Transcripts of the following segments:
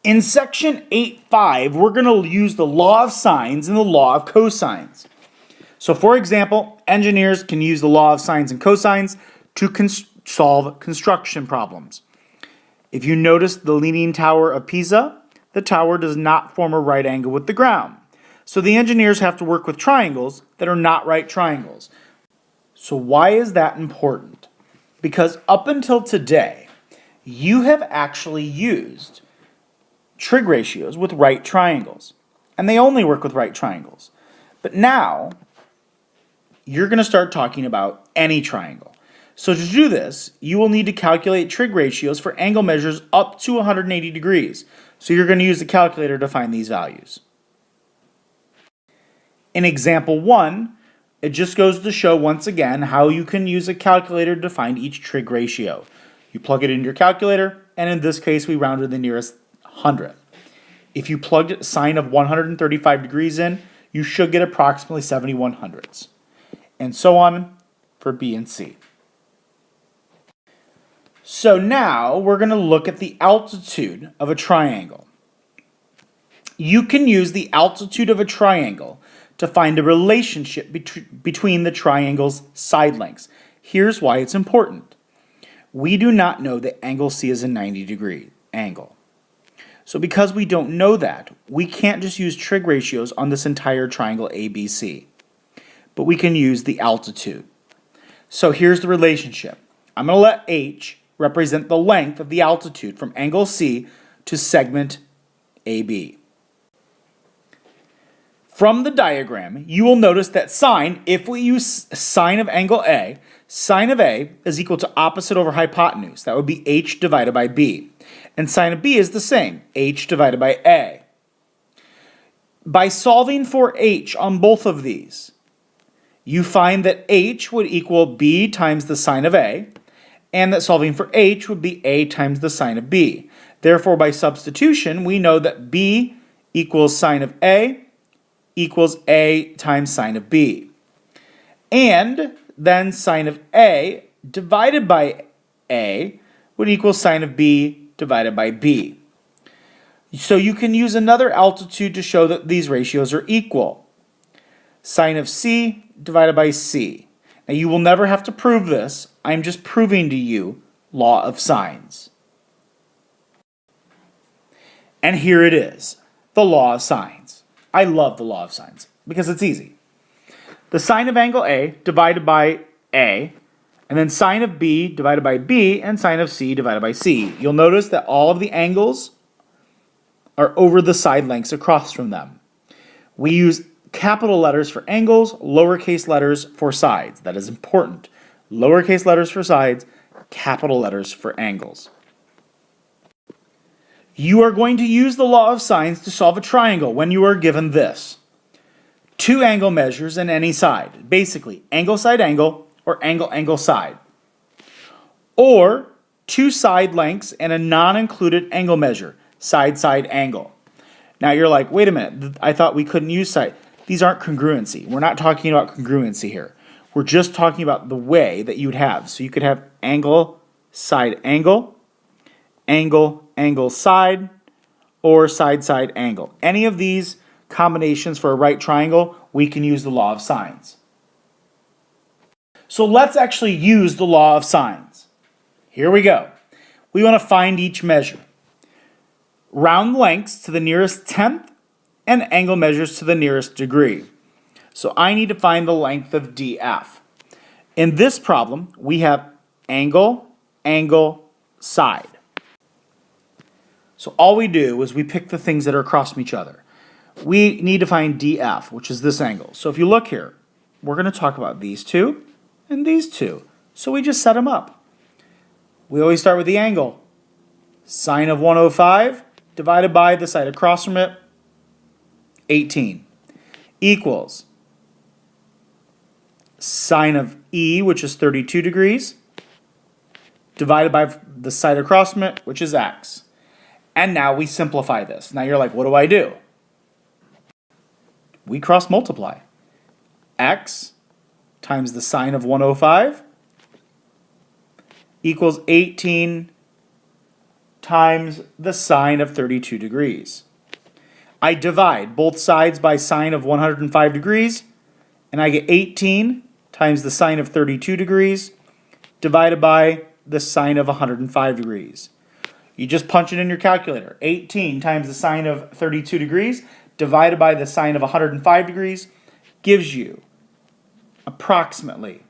In section 8.5, we're going to use the law of sines and the law of cosines. So for example, engineers can use the law of sines and cosines to solve construction problems. If you notice the Leaning Tower of Pisa, the tower does not form a right angle with the ground. So the engineers have to work with triangles that are not right triangles. So why is that important? Because up until today, you have actually used trig ratios with right triangles, and they only work with right triangles. But now, you're going to start talking about any triangle. So to do this, you will need to calculate trig ratios for angle measures up to 180 degrees. So you're going to use the calculator to find these values. In example 1, it just goes to show once again how you can use a calculator to find each trig ratio. You plug it into your calculator, and in this case we rounded the nearest hundredth. If you plugged sine of 135 degrees in, you should get approximately 71 hundredths. And so on for B and C. So now we're going to look at the altitude of a triangle. You can use the altitude of a triangle to find a relationship between the triangle's side lengths. Here's why it's important. We do not know that angle C is a 90-degree angle. So because we don't know that, we can't just use trig ratios on this entire triangle ABC. But we can use the altitude. So here's the relationship. I'm going to let H represent the length of the altitude from angle C to segment AB. From the diagram, you will notice that sine, if we use sine of angle A, sine of A is equal to opposite over hypotenuse. That would be H divided by B. And sine of B is the same, H divided by A. By solving for H on both of these, you find that H would equal B times the sine of A, and that solving for H would be A times the sine of B. Therefore, by substitution, we know that B equals sine of A equals A times sine of B. And then sine of A divided by A would equal sine of B divided by B. So you can use another altitude to show that these ratios are equal. Sine of C divided by C. Now you will never have to prove this. I'm just proving to you law of sines. And here it is, the law of sines. I love the law of sines because it's easy. The sine of angle A divided by A, and then sine of B divided by B, and sine of C divided by C. You'll notice that all of the angles are over the side lengths across from them. We use capital letters for angles, lowercase letters for sides. That is important. Lowercase letters for sides, capital letters for angles. You are going to use the law of sines to solve a triangle when you are given this. Two angle measures in any side. Basically, angle side angle or angle angle side. Or two side lengths and a non-included angle measure, side side angle. Now you're like, wait a minute, I thought we couldn't use side. These aren't congruency. We're not talking about congruency here. We're just talking about the way that you'd have. So you could have angle, side angle, angle, angle side, or side side angle. Any of these combinations for a right triangle, we can use the law of sines. So let's actually use the law of sines. Here we go. We want to find each measure. Round lengths to the nearest tenth and angle measures to the nearest degree. So I need to find the length of DF. In this problem, we have angle, angle, side. So all we do is we pick the things that are across from each other. We need to find DF, which is this angle. So if you look here, we're going to talk about these two and these two. So we just set them up. We always start with the angle. Sine of 105 divided by the side across from it, 18, equals sine of E, which is 32 degrees, divided by the side across from it, which is X. And now we simplify this. Now you're like, what do I do? We cross multiply. X times the sine of 105 equals 18 times the sine of 32 degrees. I divide both sides by sine of 105 degrees, and I get 18 times the sine of 32 degrees divided by the sine of 105 degrees. You just punch it in your calculator. 18 times the sine of 32 degrees divided by the sine of 105 degrees gives you approximately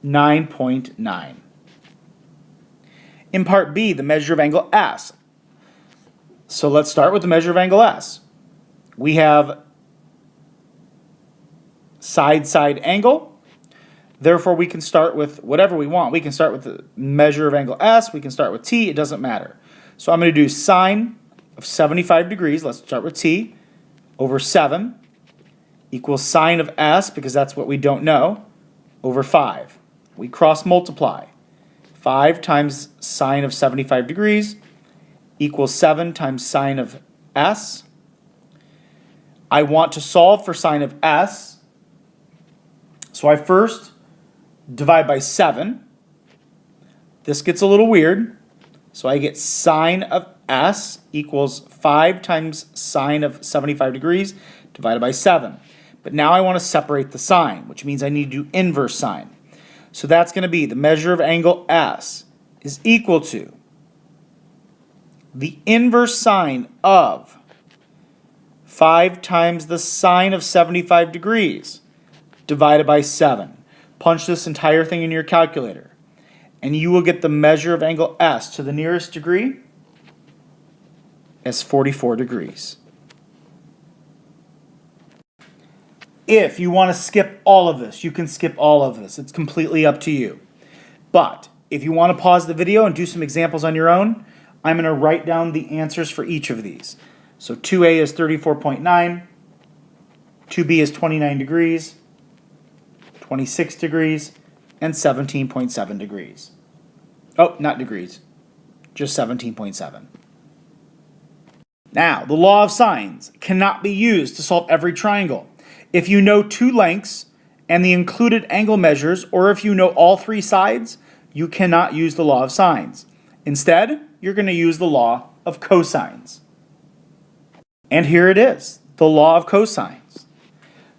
9.9. In part B, the measure of angle S. So let's start with the measure of angle S. We have side-side angle. Therefore, we can start with whatever we want. We can start with the measure of angle S. We can start with T. It doesn't matter. So I'm going to do sine of 75 degrees. Let's start with T over 7 equals sine of S, because that's what we don't know, over 5. We cross multiply. 5 times sine of 75 degrees equals 7 times sine of S. I want to solve for sine of S. So I first divide by 7. This gets a little weird. So I get sine of S equals 5 times sine of 75 degrees divided by 7. But now I want to separate the sine, which means I need to do inverse sine. So that's going to be the measure of angle S is equal to the inverse sine of 5 times the sine of 75 degrees divided by 7. Punch this entire thing in your calculator, and you will get the measure of angle S to the nearest degree as 44 degrees. If you want to skip all of this, you can skip all of this. It's completely up to you. But if you want to pause the video and do some examples on your own, I'm going to write down the answers for each of these. So 2A is 34.9, 2B is 29 degrees, 26 degrees, and 17.7 degrees. Oh, not degrees, just 17.7. Now, the law of sines cannot be used to solve every triangle. If you know two lengths and the included angle measures, or if you know all three sides, you cannot use the law of sines. Instead, you're going to use the law of cosines. And here it is, the law of cosines.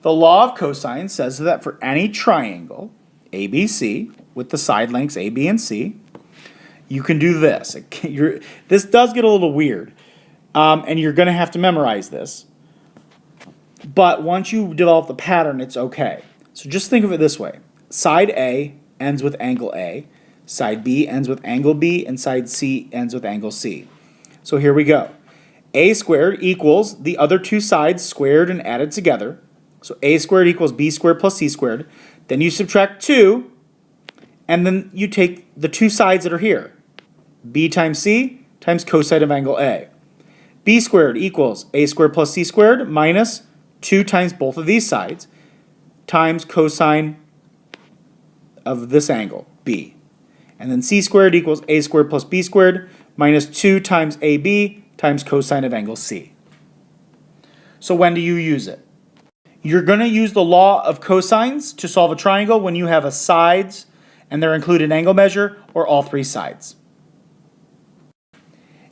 The law of cosines says that for any triangle, ABC, with the side lengths A, B, and C, you can do this. This does get a little weird, and you're going to have to memorize this. But once you develop the pattern, it's okay. So just think of it this way. Side A ends with angle A, side B ends with angle B, and side C ends with angle C. So here we go. A squared equals the other two sides squared and added together. So A squared equals B squared plus C squared. Then you subtract 2, and then you take the two sides that are here. B times C times cosine of angle A. B squared equals A squared plus C squared minus 2 times both of these sides times cosine of this angle, B. And then C squared equals A squared plus B squared minus 2 times AB times cosine of angle C. So when do you use it? You're going to use the law of cosines to solve a triangle when you have a sides and their included angle measure, or all three sides.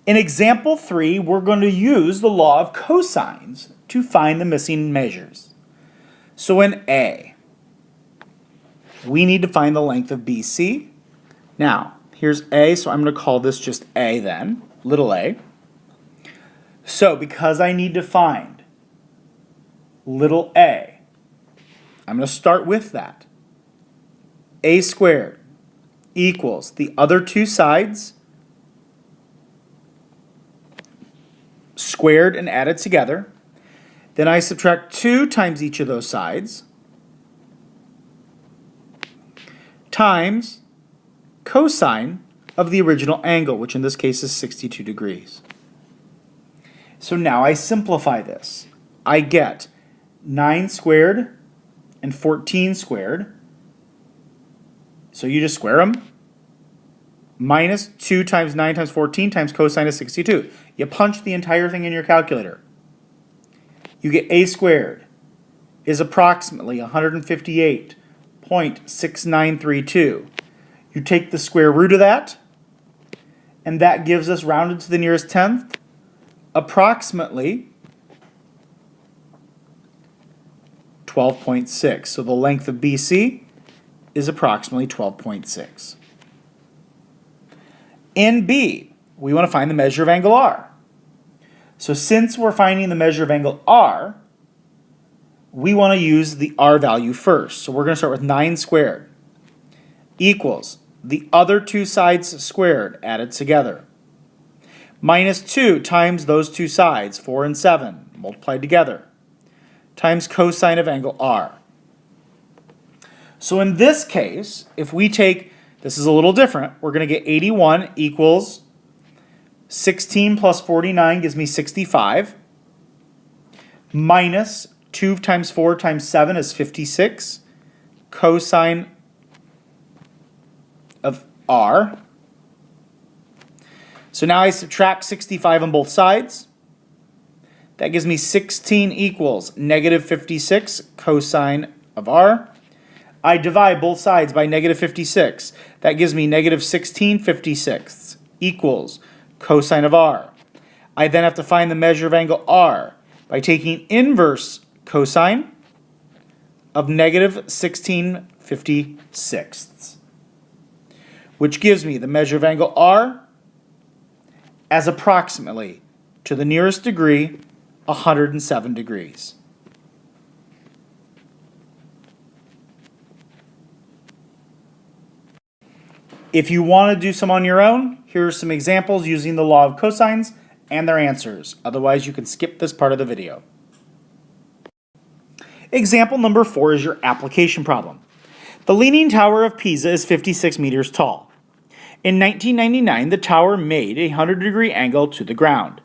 In example 3, we're going to use the law of cosines to find the missing measures. So in A, we need to find the length of BC. Now, here's A, so I'm going to call this just A then, little a. So because I need to find little a, I'm going to start with that. A squared equals the other two sides squared and added together. Then I subtract 2 times each of those sides times cosine of the original angle, which in this case is 62 degrees. So now I simplify this. I get 9 squared and 14 squared. So you just square them. Minus 2 times 9 times 14 times cosine of 62. You punch the entire thing in your calculator. You get a squared is approximately 158.6932. You take the square root of that, and that gives us, rounded to the nearest tenth, approximately 12.6. So the length of BC is approximately 12.6. In B, we want to find the measure of angle R. So since we're finding the measure of angle R, we want to use the R value first. So we're going to start with 9 squared equals the other two sides squared added together, minus 2 times those two sides, 4 and 7, multiplied together, times cosine of angle R. So in this case, if we take, this is a little different, we're going to get 81 equals 16 plus 49 gives me 65, minus 2 times 4 times 7 is 56, cosine of R. So now I subtract 65 on both sides. That gives me 16 equals negative 56 cosine of R. I divide both sides by negative 56. That gives me negative 16 56 equals cosine of R. I then have to find the measure of angle R by taking inverse cosine of negative 16 56, which gives me the measure of angle R as approximately, to the nearest degree, 107 degrees. If you want to do some on your own, here are some examples using the law of cosines and their answers. Otherwise, you can skip this part of the video. Example number 4 is your application problem. The Leaning Tower of Pisa is 56 meters tall. In 1999, the tower made a 100-degree angle to the ground.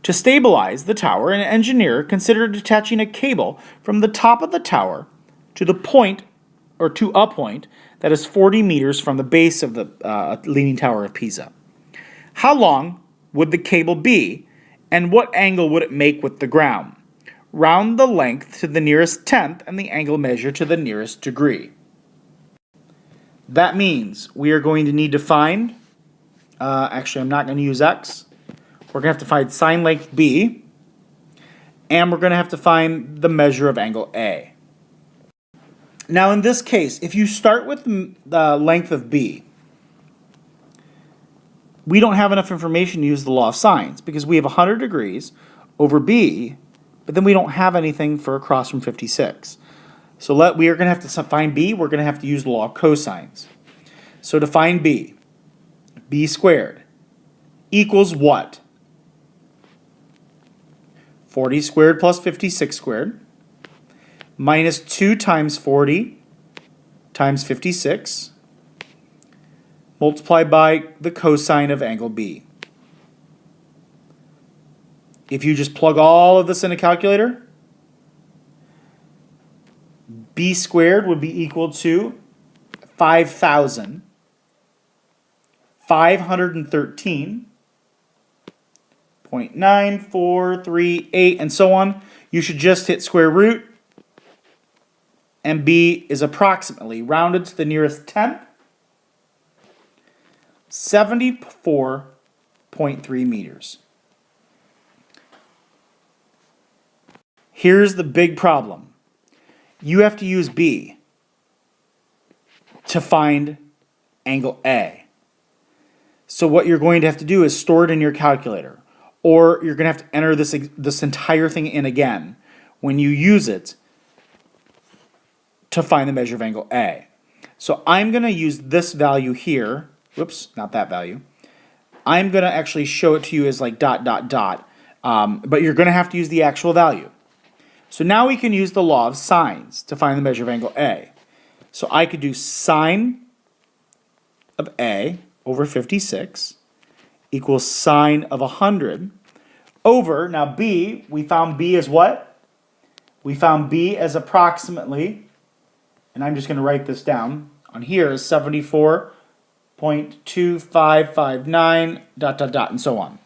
To stabilize the tower, an engineer considered attaching a cable from the top of the tower to the point, or to a point, that is 40 meters from the base of the Leaning Tower of Pisa. How long would the cable be, and what angle would it make with the ground? Round the length to the nearest tenth and the angle measure to the nearest degree. That means we are going to need to find, actually I'm not going to use x, we're going to have to find sine length B, and we're going to have to find the measure of angle A. Now in this case, if you start with the length of B, we don't have enough information to use the law of sines because we have 100 degrees over B, but then we don't have anything for across from 56. So we are going to have to find B, we're going to have to use the law of cosines. So to find B, B squared equals what? 40 squared plus 56 squared minus 2 times 40 times 56 multiplied by the cosine of angle B. If you just plug all of this in a calculator, B squared would be equal to 5,513.9438 and so on. You should just hit square root, and B is approximately, rounded to the nearest tenth, 74.3 meters. Here's the big problem. You have to use B to find angle A. So what you're going to have to do is store it in your calculator, or you're going to have to enter this entire thing in again when you use it to find the measure of angle A. So I'm going to use this value here. Whoops, not that value. I'm going to actually show it to you as like dot, dot, dot. But you're going to have to use the actual value. So now we can use the law of sines to find the measure of angle A. So I could do sine of A over 56 equals sine of 100 over, now B, we found B as what? We found B as approximately, and I'm just going to write this down on here, is 74.2559 dot, dot, dot, and so on.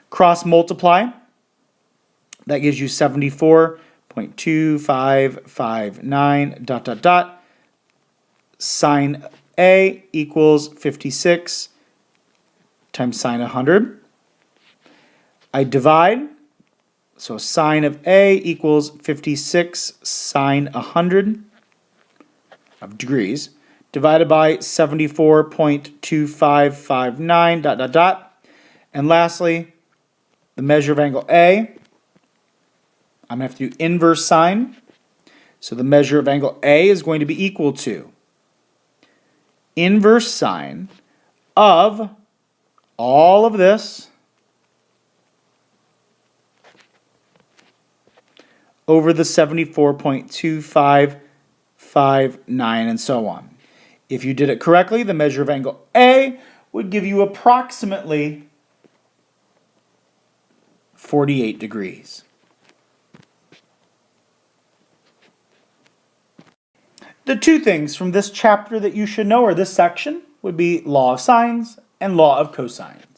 Cross multiply. That gives you 74.2559 dot, dot, dot. Sine A equals 56 times sine 100. I divide, so sine of A equals 56 sine 100 of degrees, divided by 74.2559, dot, dot, dot. And lastly, the measure of angle A, I'm going to have to do inverse sine. So the measure of angle A is going to be equal to inverse sine of all of this over the 74.2559 and so on. If you did it correctly, the measure of angle A would give you approximately 48 degrees. The two things from this chapter that you should know, or this section, would be law of sines and law of cosines.